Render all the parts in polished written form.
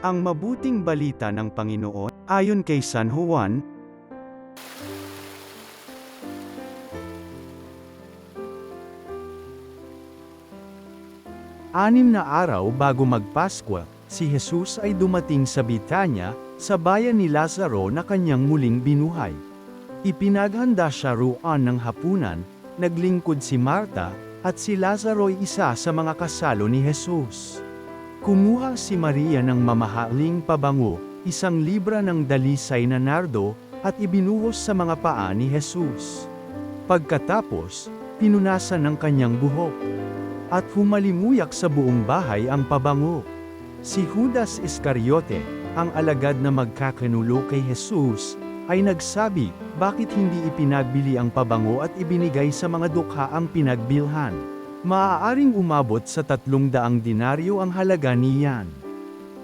Ang mabuting balita ng Panginoon, ayon kay San Juan, anim na araw bago magpaskwa, si Jesus ay dumating sa Betania, sa bayan ni Lazaro na kanyang muling binuhay. Ipinaghanda siya roon ng hapunan, naglingkod si Marta, at si Lazaro ay isa sa mga kasalo ni Jesus. Kumuha si Maria ng mamahaling pabango, 1 libra ng dalisay na nardo, at ibinuhos sa mga paa ni Jesus. Pagkatapos, pinunasan ng kanyang buhok. At humalimuyak sa buong bahay ang pabango. Si Judas Iscariote, ang alagad na magkakanulo kay Jesus, ay nagsabi, bakit hindi ipinagbili ang pabango at ibinigay sa mga dukha ang pinagbilhan? Maaaring umabot sa 300 denaryo ang halaga niyan.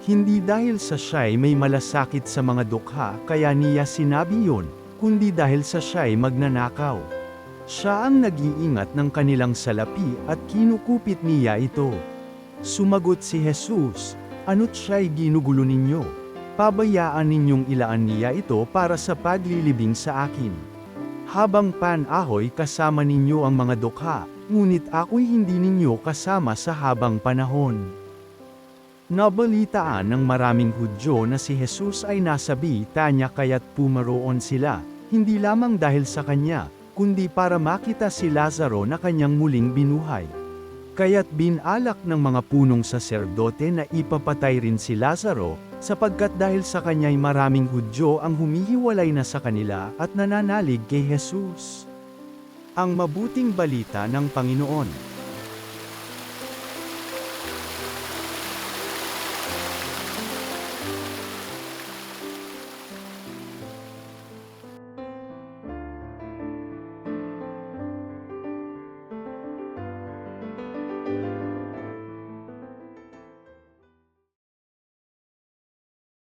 Hindi dahil sa siya'y may malasakit sa mga dukha kaya niya sinabi yon, kundi dahil sa siya'y magnanakaw. Siya ang nag-iingat ng kanilang salapi at kinukupit niya ito. Sumagot si Jesus, ano't siya'y ginugulo ninyo? Pabayaan ninyong ilaan niya ito para sa paglilibing sa akin. Habang panahoy kasama ninyo ang mga dukha, ngunit ako'y hindi ninyo kasama sa habang panahon. Nabalitaan ng maraming Hudyo na si Jesus ay nasa Betania kaya't pumaroon sila, hindi lamang dahil sa kanya, kundi para makita si Lazaro na kanyang muling binuhay. Kaya't binalak ng mga punong saserdote na ipapatay rin si Lazaro, sapagkat dahil sa kanya'y maraming Hudyo ang humihiwalay na sa kanila at nananalig kay Jesus. Ang mabuting balita ng Panginoon.